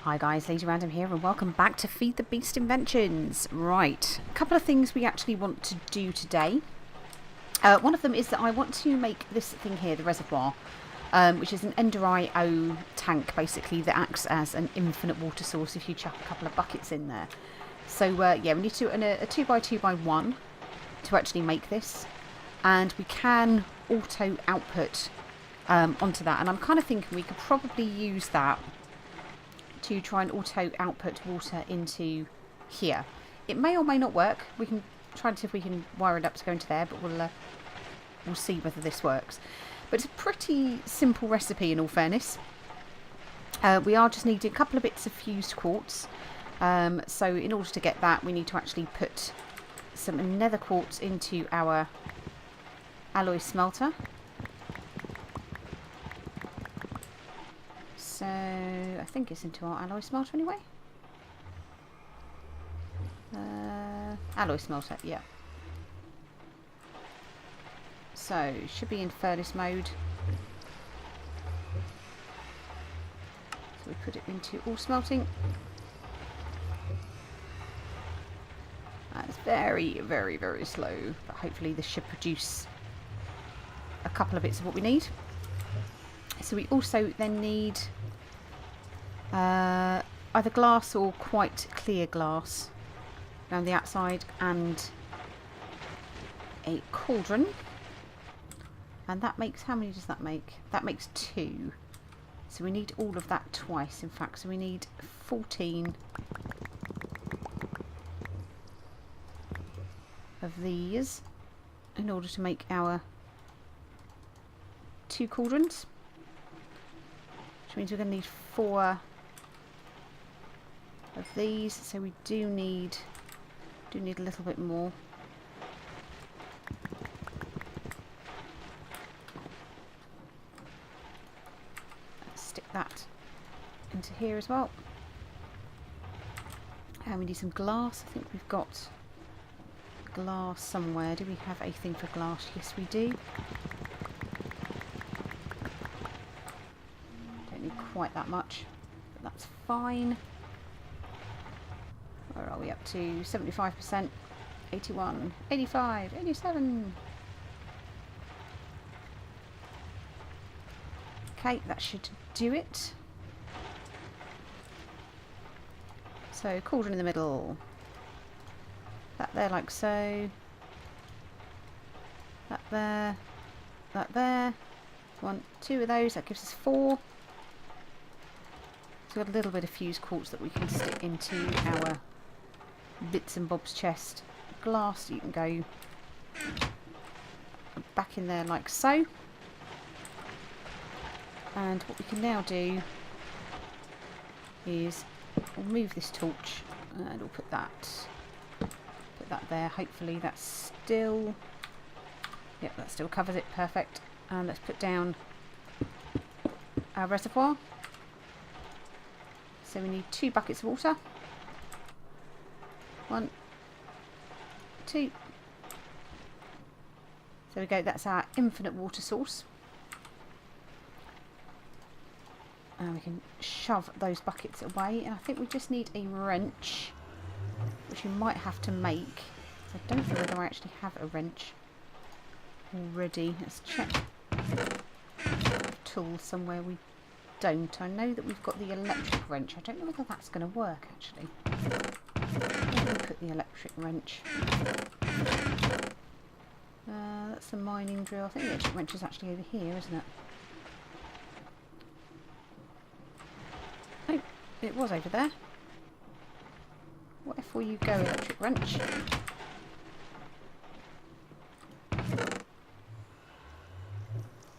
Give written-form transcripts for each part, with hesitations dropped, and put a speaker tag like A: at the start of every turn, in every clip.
A: Hi guys, Lady Random here and welcome back to Feed the Beast Inventions. Right, a couple of things we actually want to do today. One of them is that I want to make this thing here, the Reservoir, which is an Ender IO tank basically that acts as an infinite water source if you chuck a couple of buckets in there. So yeah, we need to do a 2x2x1 to actually make this, and we can auto output onto that, and I'm kind of thinking we could probably use that to try and auto output water into here. It may or may not work. We can try and see if we can wire it up to go into there, but we'll see whether this works. But it's a pretty simple recipe in all fairness. We are just needing a couple of bits of fused quartz. So in order to get that, we need to actually put some nether quartz into our alloy smelter. So I think it's into our alloy smelter anyway. Alloy smelter, yeah. So should be in furnace mode. So we put it into all smelting. It's very, very, very slow, but hopefully this should produce a couple of bits of what we need. So we also then need either glass or quite clear glass around the outside, and a cauldron. And that makes, how many does that make? That makes 2. So we need all of that twice, in fact. So we need 14 of these in order to make our 2 cauldrons. Which means we're going to need 4 of these, so we do need a little bit more. Let's stick that into here as well. And we need some glass. I think we've got glass somewhere. Do we have a thing for glass? Yes, we do. Quite that much, but that's fine. Where are we up to? 75%, 81, 85, 87. Okay, that should do it. So cauldron in the middle, that there like so, that there, that there. 1, 2 of those, that gives us 4. So we've got a little bit of fused quartz that we can stick into our bits and bobs chest. Glass, you can go back in there like so. And what we can now do is we'll move this torch and we'll put that there. Hopefully that's still, yep, that still covers it, perfect. And let's put down our reservoir. So we need 2 buckets of water. 1, 2. There we go, that's our infinite water source. And we can shove those buckets away. And I think we just need a wrench, which we might have to make. I don't know whether I actually have a wrench already. Let's check. Tool somewhere. We don't. I know that we've got the electric wrench. I don't know whether that's going to work actually. Let me put the electric wrench. That's the mining drill. I think the electric wrench is actually over here, isn't it? Oh, it was over there. What if you go, electric wrench?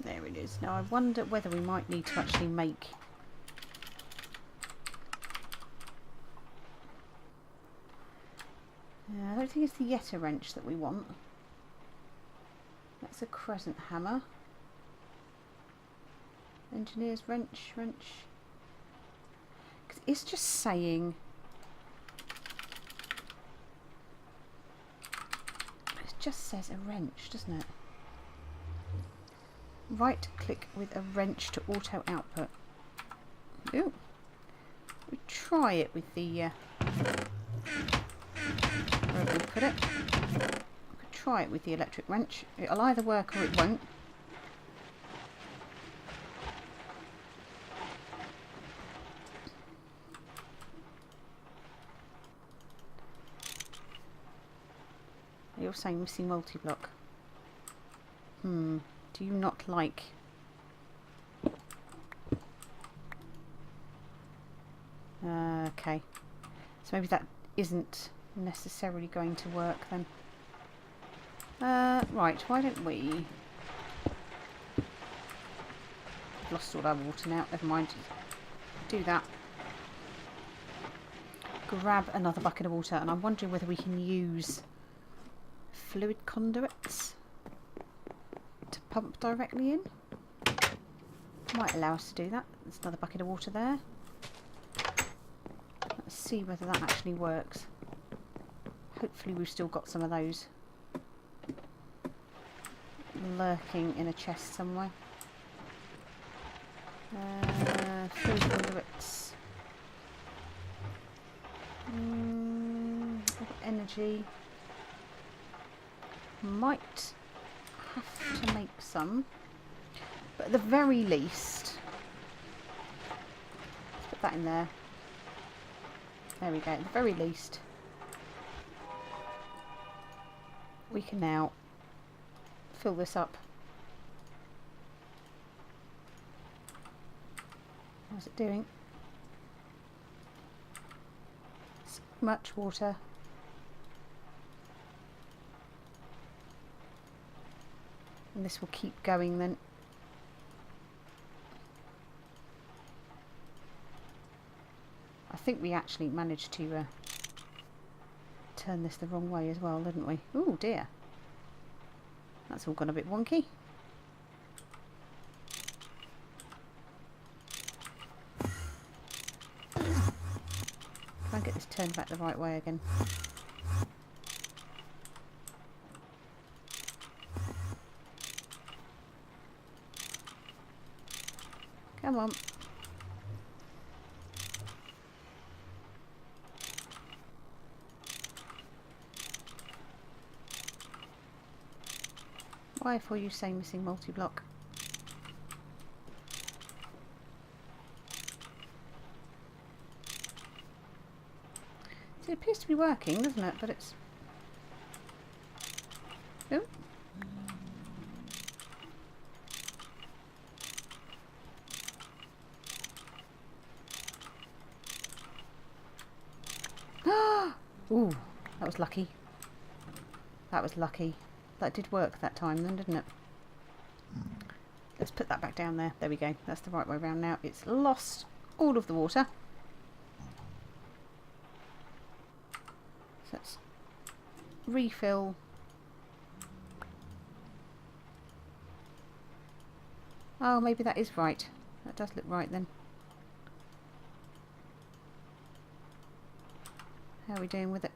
A: There it is. Now I wonder whether we might need to actually make I don't think it's the Yeta wrench that we want. That's a crescent hammer. Engineer's wrench. Because it's just saying it just says a wrench, doesn't it? Right click with a wrench to auto output. Ooh. We try it with the where we put it. I could try it with the electric wrench. It'll either work or it won't. You're saying missing multi-block. Do you not like... okay. So maybe that isn't necessarily going to work then. Right, why don't we... I've lost all our water now, never mind. Do that. Grab another bucket of water, and I'm wondering whether we can use fluid conduits to pump directly in. Might allow us to do that. There's another bucket of water there. Let's see whether that actually works. Hopefully we've still got some of those lurking in a chest somewhere. Fluid conduits. Energy. Might have to make some, but at the very least, let's put that in there. There we go. At the very least, we can now fill this up. How's it doing? So much water. And this will keep going then. I think we actually managed to turn this the wrong way as well, didn't we? Oh dear. That's all gone a bit wonky. Try and get this turned back the right way again. Come on. Why for you say missing multi-block? It appears to be working, doesn't it? But it's... oh. Ooh, that was lucky. That was lucky. That did work that time then, didn't it? Let's put that back down there. There we go. That's the right way around now. It's lost all of the water. So let's refill. Oh, maybe that is right. That does look right then. How are we doing with it?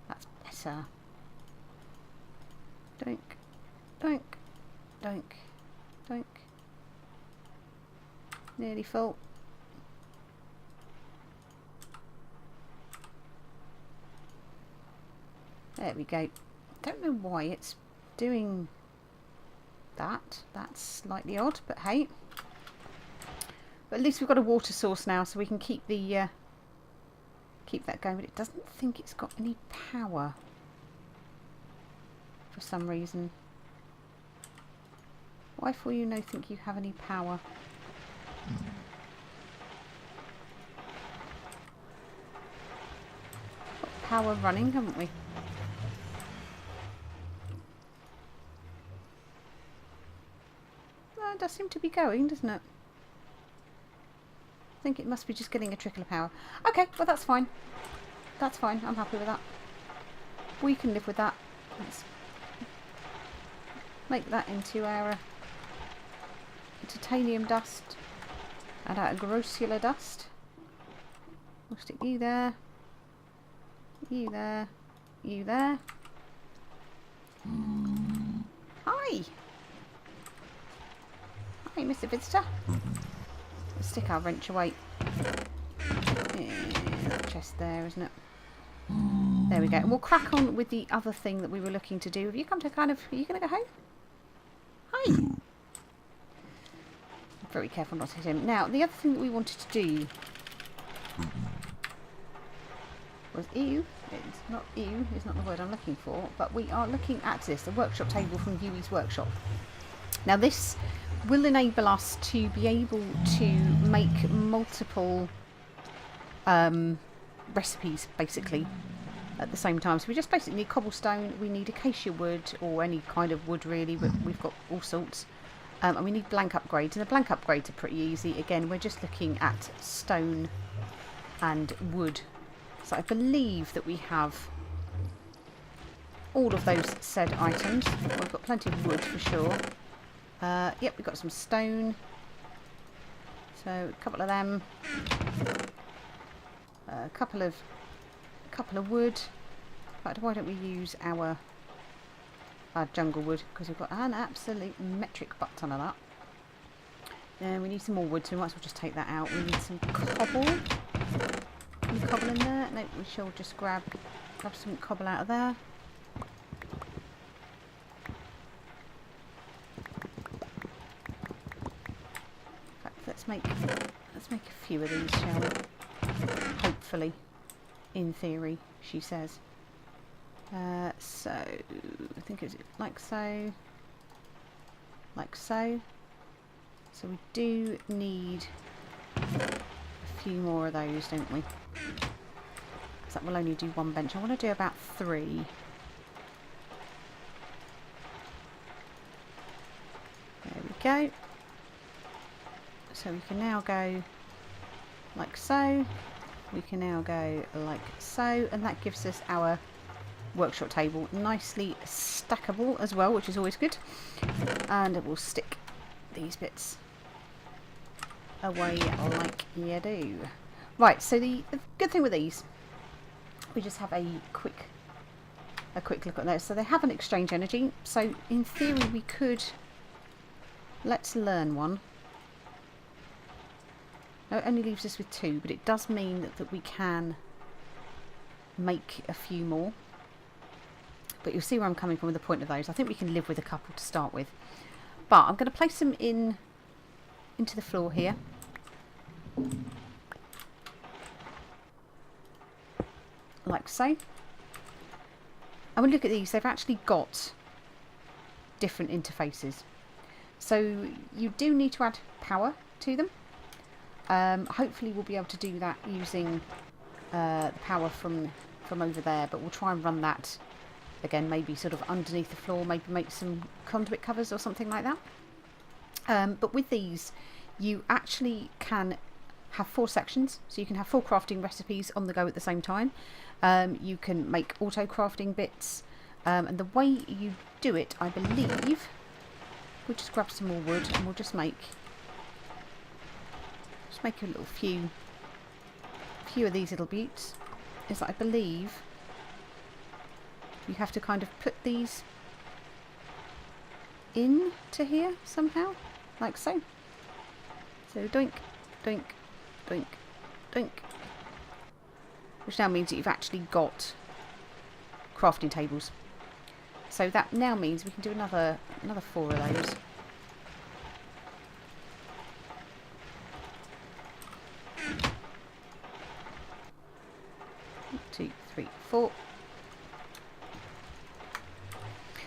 A: That's better. Doink, doink, doink, doink. Nearly full. There we go. Don't know why it's doing that. That's slightly odd, but hey. But at least we've got a water source now, so we can keep the keep that going. But it doesn't think it's got any power for some reason. Why for you no think you have any power? Got power running, haven't we? It does seem to be going, doesn't it? I think it must be just getting a trickle of power. Okay, well that's fine. That's fine. I'm happy with that. We can live with that. Let's make that into our titanium dust and our grossular dust. We'll stick you there. You there. You there. Hi! Hey, Mr. Visitor. stick our wrench away. Yeah, that chest there, isn't it? There we go. And we'll crack on with the other thing that we were looking to do. Have you come to kind of... Are you going to go home? Hi. Very careful not to hit him. Now, the other thing that we wanted to do was ew. It's not ew. It's not the word I'm looking for. But we are looking at this, the workshop table from Yui's workshop. Now, this will enable us to be able to make multiple recipes, basically, at the same time. So we just basically need cobblestone, we need acacia wood, or any kind of wood really, but we've got all sorts. And we need blank upgrades, and the blank upgrades are pretty easy. Again, we're just looking at stone and wood. So I believe that we have all of those said items. We've got plenty of wood for sure. Yep, we've got some stone. So a couple of them. A couple of wood. In fact, why don't we use our jungle wood, because we've got an absolute metric butt ton of that. And we need some more wood, so we might as well just take that out. We need some cobble. Any cobble in there? No, we shall just grab some cobble out of there. In fact, let's make a few of these, shall we? Hopefully, in theory, she says. So I think it's like so, like so. So we do need a few more of those, don't we? Because that will only do one bench. I want to do about 3. There we go. So we can now go like so. We can now go like so, and that gives us our workshop table nicely stackable as well, which is always good. And we'll stick these bits away like you do. Right, so the good thing with these, we just have a quick look at those. So they have an exchange energy, so in theory we could, let's learn one. No, it only leaves us with 2, but it does mean that we can make a few more. But you'll see where I'm coming from with the point of those. I think we can live with a couple to start with. But I'm going to place them into the floor here. Like so. And when you look at these, they've actually got different interfaces. So you do need to add power to them. Hopefully we'll be able to do that using the power from over there. But we'll try and run that again, maybe sort of underneath the floor, maybe make some conduit covers or something like that. But with these, you actually can have 4 sections, so you can have 4 crafting recipes on the go at the same time. You can make auto crafting bits, and the way you do it, I believe, we'll just grab some more wood and we'll just make a little few of these little buttes. Is that I believe you have to kind of put these into here somehow, like so. So doink, doink, doink, doink. Which now means that you've actually got crafting tables. So that now means we can do another 4 of those. 1, 2, 3, 4.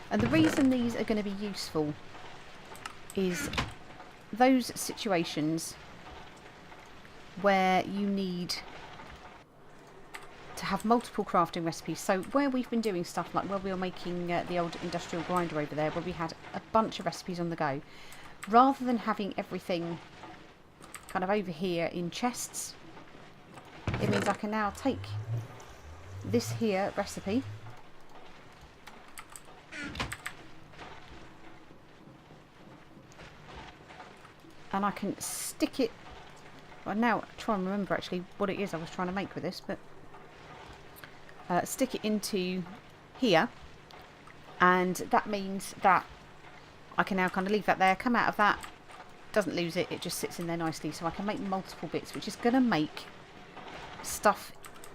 A: And the reason these are going to be useful is those situations where you need to have multiple crafting recipes. So where we've been doing stuff like where we were making the old industrial grinder over there, where we had a bunch of recipes on the go, rather than having everything kind of over here in chests, it means I can now take this here recipe and I can stick it. Well, now try and remember actually what it is I was trying to make with this, but stick it into here, and that means that I can now kind of leave that there, come out of that, doesn't lose it, it just sits in there nicely. So I can make multiple bits, which is going to make stuff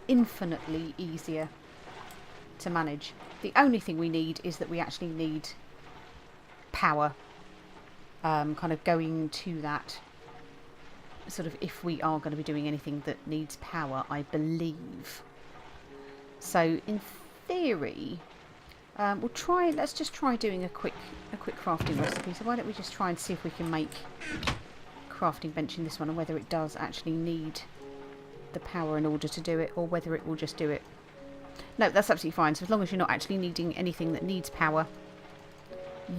A: infinitely easier to manage. The only thing we need is that we actually need power, kind of going to that sort of, if we are going to be doing anything that needs power, I believe. So in theory, let's just try doing a quick crafting recipe. So why don't we just try and see if we can make crafting bench in this one, and whether it does actually need the power in order to do it, or whether it will just do it. No, that's absolutely fine. So as long as you're not actually needing anything that needs power,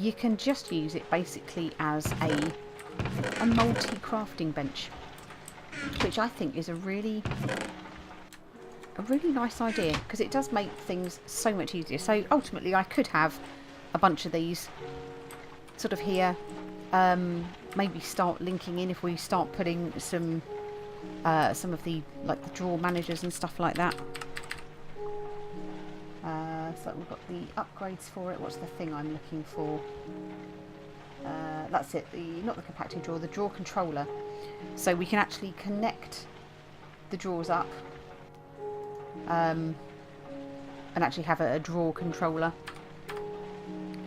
A: you can just use it basically as a multi-crafting bench, which I think is a really nice idea, because it does make things so much easier. So ultimately I could have a bunch of these sort of here, maybe start linking in if we start putting some of the, like, the drawer managers and stuff like that. So we've got the upgrades for it. What's the thing I'm looking for? That's it, not the compacting drawer, the drawer controller. So we can actually connect the drawers up and actually have a drawer controller,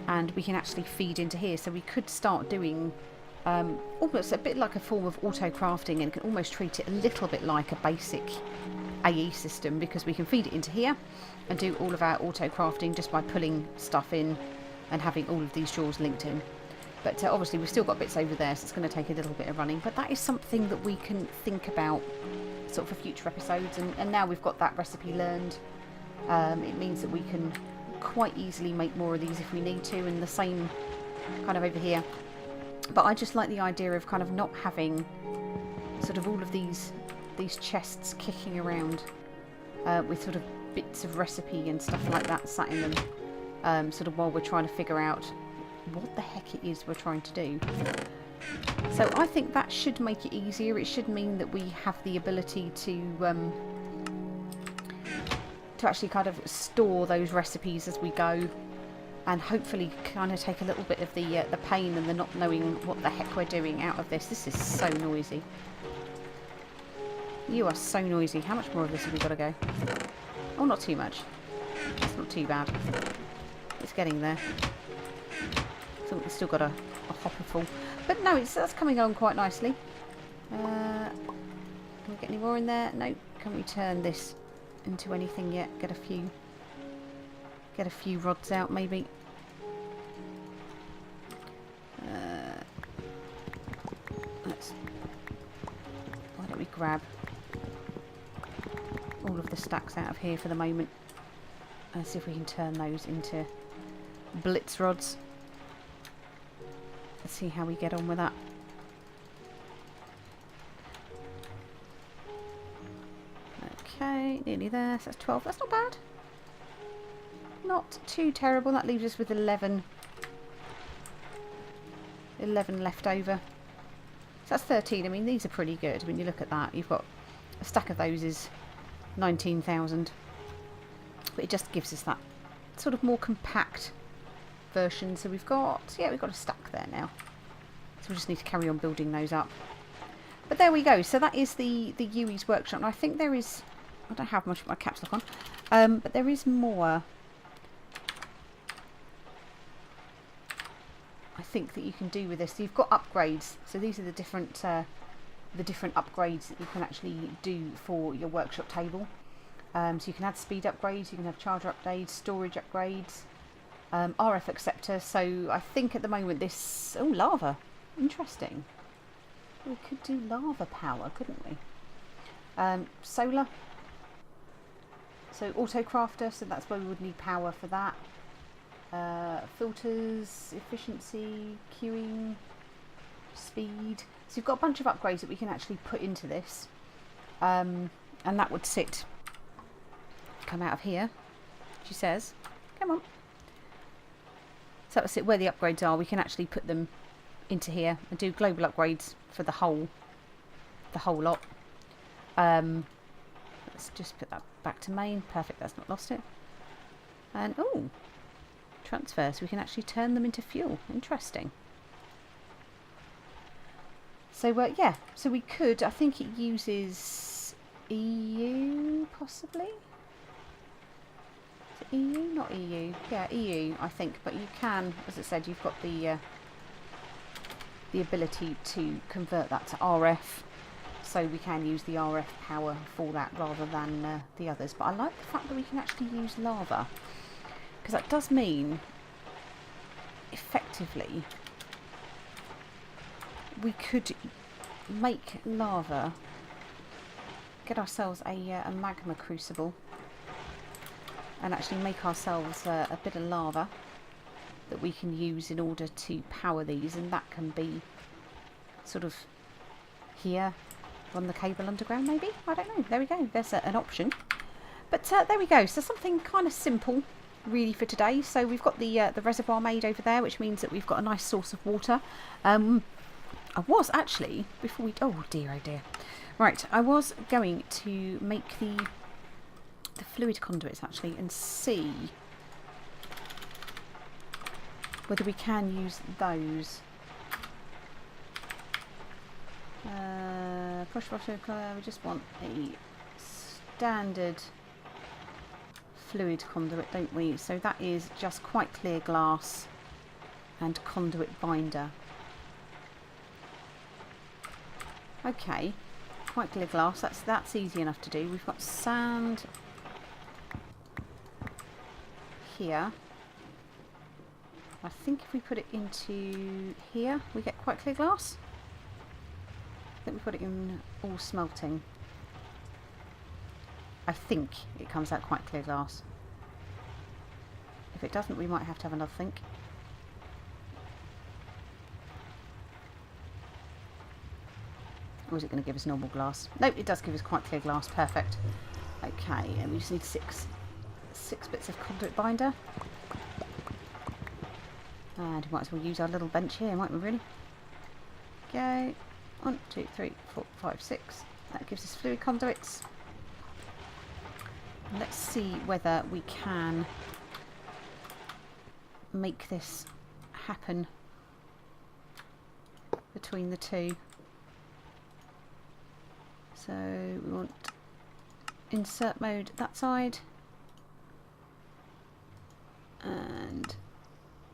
A: and we can actually feed into here. So we could start doing almost a bit like a form of auto crafting, and can almost treat it a little bit like a basic AE system, because we can feed it into here and do all of our auto crafting just by pulling stuff in and having all of these drawers linked in. But obviously we've still got bits over there, so it's going to take a little bit of running. But that is something that we can think about sort of for future episodes. And now we've got that recipe learned, it means that we can quite easily make more of these if we need to, and the same kind of over here. But I just like the idea of kind of not having sort of all of these chests kicking around with sort of bits of recipe and stuff like that sat in them, sort of while we're trying to figure out what the heck it is we're trying to do. So I think that should make it easier. It should mean that we have the ability to actually kind of store those recipes as we go, and hopefully kind of take a little bit of the pain and the not knowing what the heck we're doing out of this. This is so noisy. You are so noisy. How much more of this have we got to go? Oh, not too much. That's not too bad. It's getting there. So we've still got a hopper full. But no, that's coming on quite nicely. Can we get any more in there? No. Can we turn this into anything yet? Get a few rods out maybe. Why don't we grab all of the stacks out of here for the moment, and see if we can turn those into blitz rods. Let's see how we get on with that. Okay, nearly there. So that's 12. That's not bad. Not too terrible. That leaves us with 11 left over. So that's 13. I mean, these are pretty good. When you look at that, you've got a stack of those is 19,000. But it just gives us that sort of more compact version. So we've got a stack there now. So we just need to carry on building those up. But there we go. So that is the Yui's workshop. And I think there is, I don't have much of my caps lock on, but there is more. I think that you can do with this. So you've got upgrades. So these are the different upgrades that you can actually do for your workshop table. So you can add speed upgrades, you can have charger upgrades, storage upgrades, RF acceptor. So I think at the moment this, oh, lava, interesting. We could do lava power, couldn't we? Solar. So auto crafter. So that's where we would need power for that. Filters, efficiency, queuing, speed. So you've got a bunch of upgrades that we can actually put into this, and that would come out of here, she says. Come on. So that's it, where the upgrades are. We can actually put them into here and do global upgrades for the whole lot. Let's just put that back to main. Perfect, that's not lost it. And oh, transfer, so we can actually turn them into fuel. Interesting. So yeah, so we could, I think it uses EU possibly? Is it EU? Not EU. Yeah, EU I think, but you can, as I said, you've got the ability to convert that to RF, so we can use the RF power for that rather than the others. But I like the fact that we can actually use lava, because that does mean effectively we could make lava, get ourselves a magma crucible and actually make ourselves a bit of lava that we can use in order to power these, and that can be sort of here, run the cable underground maybe, I don't know. There we go, there's an option. But there we go, so something kind of simple really for today. So we've got the reservoir made over there, which means that we've got a nice source of water. I was actually, before we, oh dear, right, I was going to make the fluid conduits actually and see whether we can use those. Push button, we just want a standard fluid conduit, don't we? So that is just quite clear glass and conduit binder. Okay, quite clear glass, that's easy enough to do. We've got sand here. I think if we put it into here, we get quite clear glass. I think we put it in all smelting. I think it comes out quite clear glass. If it doesn't, we might have to have another think. Or is it going to give us normal glass? Nope, it does give us quite clear glass. Perfect. Okay, and we just need six bits of conduit binder. And we might as well use our little bench here, might we really? Go. 1, 2, 3, 4, 5, 6. That gives us fluid conduits. Let's see whether we can make this happen between the two. So we want insert mode that side and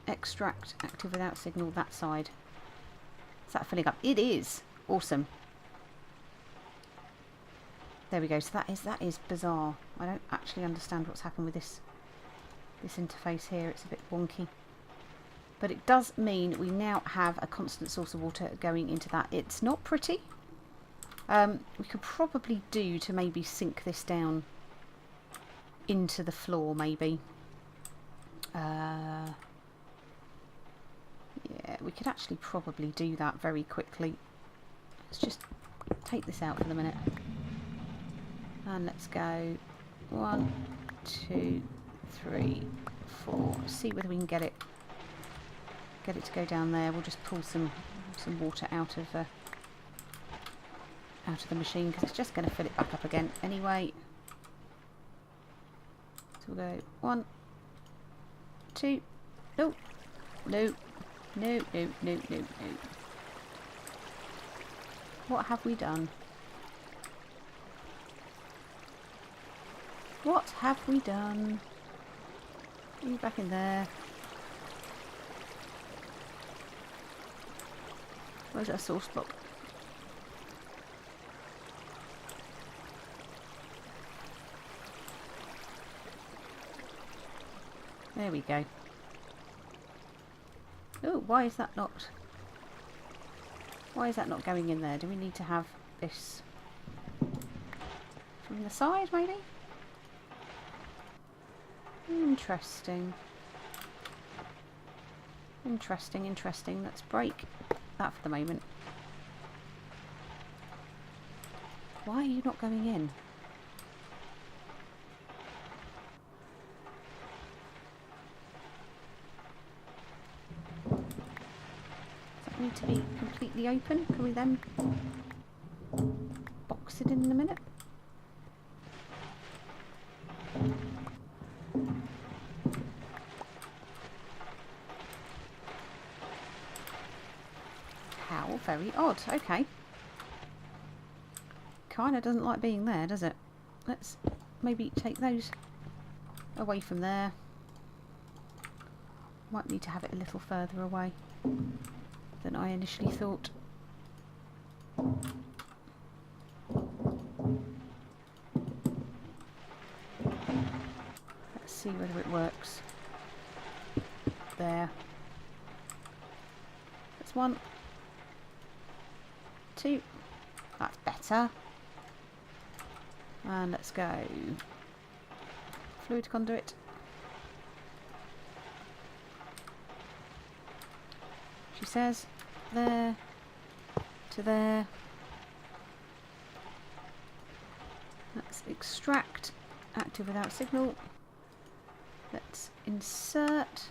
A: extract active without signal that side. Is that filling up? It is. Awesome. There we go. So that is bizarre. I don't actually understand what's happened with this interface here. It's a bit wonky. But it does mean we now have a constant source of water going into that. It's not pretty. We could probably do to maybe sink this down into the floor maybe. Yeah, we could actually probably do that very quickly. Let's just take this out for the minute. And let's go 1, 2, 3, 4. See whether we can get it to go down there. We'll just pull some water out of the machine because it's just going to fill it back up again anyway. So we'll go 1, 2. No, no, no, no, no, no, no. What have we done? What have we done? Are you back in there? Where's our source block? There we go. Oh, why is that not going in there? Do we need to have this from the side maybe? Interesting. Interesting, interesting. Let's break that for the moment. Why are you not going in? Does that need to be completely open? Can we then box it in a minute? How? very odd. Okay. Kind of doesn't like being there, does it? Let's maybe take those away from there. Might need to have it a little further away than I initially thought. Let's see whether it works. There. That's 1, 2. That's better. And let's go. Fluid conduit. She says there to there. Let's extract. Active without signal. Let's insert.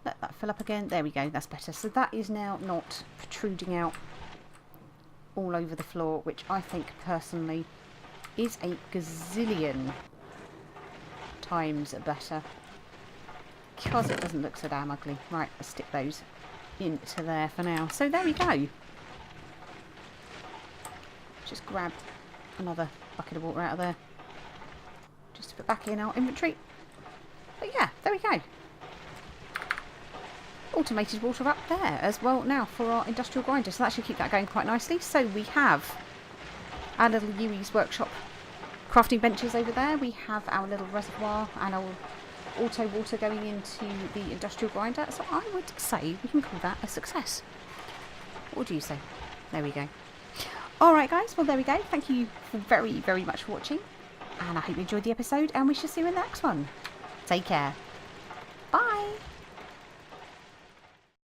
A: Let that fill up again. There we go. That's better. So that is now not protruding out all over the floor, which I think personally is a gazillion times better, because it doesn't look so damn ugly. Right, let's stick those into there for now. So there we go. Just grab another bucket of water out of there just to put back in our inventory. But yeah, there we go. Automated water up there as well now for our industrial grinder, so that should keep that going quite nicely. So we have our little Yui's workshop crafting benches over there. We have our little reservoir and our auto water going into the industrial grinder. So I would say we can call that a success. What do you say? There we go. Alright guys, well there we go. Thank you very, very much for watching, and I hope you enjoyed the episode, and we shall see you in the next one. Take care.